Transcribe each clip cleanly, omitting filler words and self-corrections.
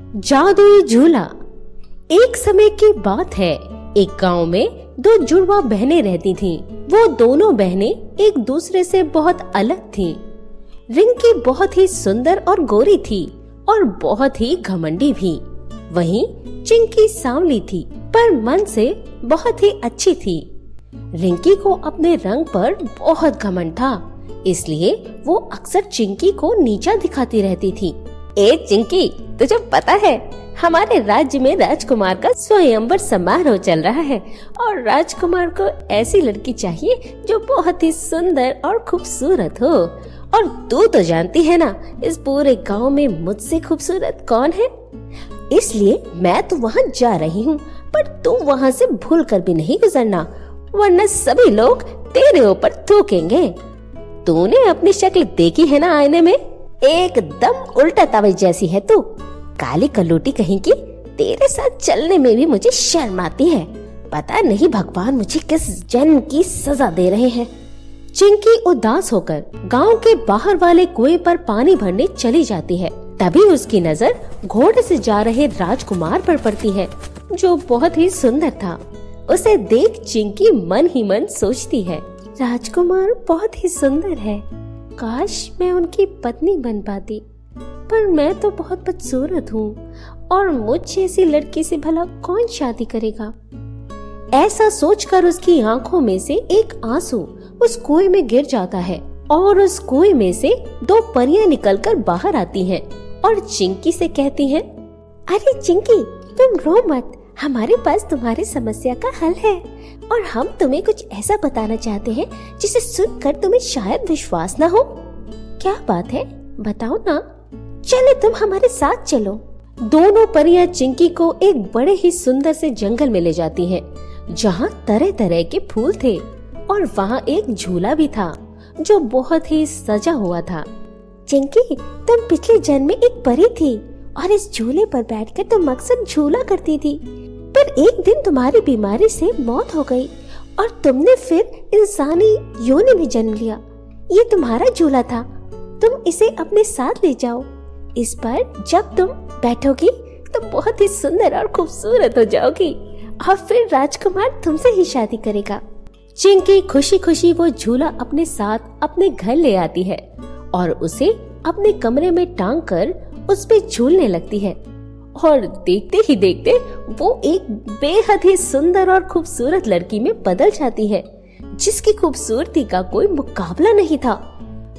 जादुई झूला। एक समय की बात है, एक गांव में दो जुड़वा बहनें रहती थीं। वो दोनों बहनें एक दूसरे से बहुत अलग थीं। रिंकी बहुत ही सुंदर और गोरी थी और बहुत ही घमंडी भी। वहीं चिंकी सांवली थी पर मन से बहुत ही अच्छी थी। रिंकी को अपने रंग पर बहुत घमंड था, इसलिए वो अक्सर चिंकी को नीचा दिखाती रहती थी। ए चिंकी, तुझे पता है हमारे राज्य में राजकुमार का स्वयंवर समारोह चल रहा है और राजकुमार को ऐसी लड़की चाहिए जो बहुत ही सुंदर और खूबसूरत हो। और तू तो जानती है ना, इस पूरे गांव में मुझसे खूबसूरत कौन है। इसलिए मैं तो वहाँ जा रही हूँ, पर तू वहाँ से भूल कर भी नहीं गुजरना, वरना सभी लोग तेरे ऊपर थूकेंगे। तूने अपनी शक्ल देखी है ना आईने में, एकदम उल्टा तवे जैसी है तू। काली कलूटी कहीं की, तेरे साथ चलने में भी मुझे शर्म आती है। पता नहीं भगवान मुझे किस जन्म की सजा दे रहे हैं। चिंकी उदास होकर गांव के बाहर वाले कुएं पर पानी भरने चली जाती है। तभी उसकी नजर घोड़े से जा रहे राजकुमार पर पड़ती है, जो बहुत ही सुंदर था। उसे देख चिंकी मन ही मन सोचती है, राजकुमार बहुत ही सुंदर है, काश मैं उनकी पत्नी बन पाती, पर मैं तो बहुत बदसूरत हूँ और मुझ जैसी लड़की से भला कौन शादी करेगा। ऐसा सोचकर उसकी आंखों में से एक आंसू उस कुएं में गिर जाता है और उस कुएं में से दो परियां निकलकर बाहर आती हैं और चिंकी से कहती हैं, अरे चिंकी, तुम रो मत, हमारे पास तुम्हारी समस्या का हल है और हम तुम्हें कुछ ऐसा बताना चाहते हैं जिसे सुनकर तुम्हें शायद विश्वास न हो। क्या बात है, बताओ ना। चलो तुम हमारे साथ चलो। दोनों परियां चिंकी को एक बड़े ही सुंदर से जंगल में ले जाती हैं, जहाँ तरह तरह के फूल थे और वहाँ एक झूला भी था जो बहुत ही सजा हुआ था। चिंकी, तुम पिछले जन्म में एक परी थी और इस झूले पर बैठकर तुम अक्सर झूला करती थी, पर एक दिन तुम्हारी बीमारी से मौत हो गई और तुमने फिर इंसानी योनि में जन्म लिया। ये तुम्हारा झूला था, तुम इसे अपने साथ ले जाओ। इस पर जब तुम बैठोगी तो बहुत ही सुंदर और खूबसूरत हो जाओगी और फिर राजकुमार तुमसे ही शादी करेगा। चिंकी खुशी खुशी वो झूला अपने साथ अपने घर ले आती है और उसे अपने कमरे में टांग कर उस पे झूलने लगती है। और देखते ही देखते वो एक बेहद ही सुंदर और खूबसूरत लड़की में बदल जाती है, जिसकी खूबसूरती का कोई मुकाबला नहीं था।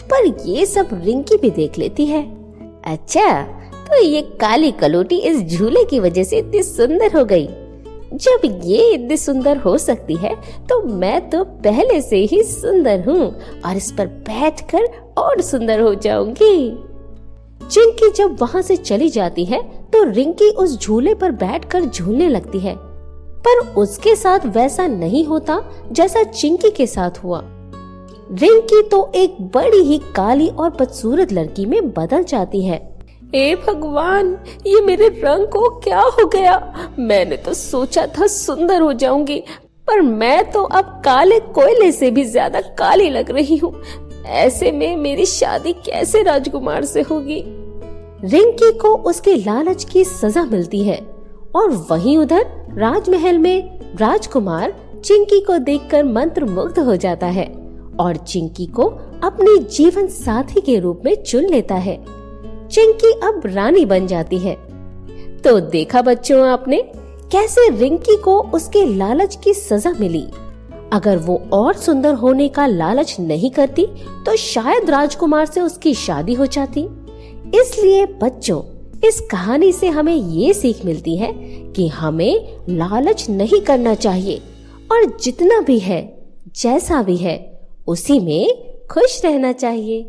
पर ये सब रिंकी भी देख लेती है। अच्छा, तो ये काली कलोटी इस झूले की वजह से इतनी सुंदर हो गई। जब ये इतनी सुंदर हो सकती है तो मैं तो पहले से ही सुंदर हूँ और इस पर बैठकर और सुंदर हो जाऊंगी। चिंकी जब वहाँ से चली जाती है तो रिंकी उस झूले पर बैठकर झूलने लगती है, पर उसके साथ वैसा नहीं होता जैसा चिंकी के साथ हुआ। रिंकी तो एक बड़ी ही काली और बदसूरत लड़की में बदल जाती है। हे भगवान, ये मेरे रंग को क्या हो गया। मैंने तो सोचा था सुंदर हो जाऊंगी, पर मैं तो अब काले कोयले से भी ज्यादा काली लग रही हूँ। ऐसे में मेरी शादी कैसे राजकुमार से होगी। रिंकी को उसके लालच की सजा मिलती है और वहीं उधर राजमहल में राजकुमार चिंकी को देखकर मंत्रमुग्ध हो जाता है और चिंकी को अपने जीवन साथी के रूप में चुन लेता है। चिंकी अब रानी बन जाती है। तो देखा बच्चों आपने, कैसे रिंकी को उसके लालच की सजा मिली। अगर वो और सुंदर होने का लालच नहीं करती तो शायद राजकुमार से उसकी शादी हो जाती। इसलिए बच्चों, इस कहानी से हमें ये सीख मिलती है कि हमें लालच नहीं करना चाहिए और जितना भी है, जैसा भी है, उसी में खुश रहना चाहिए।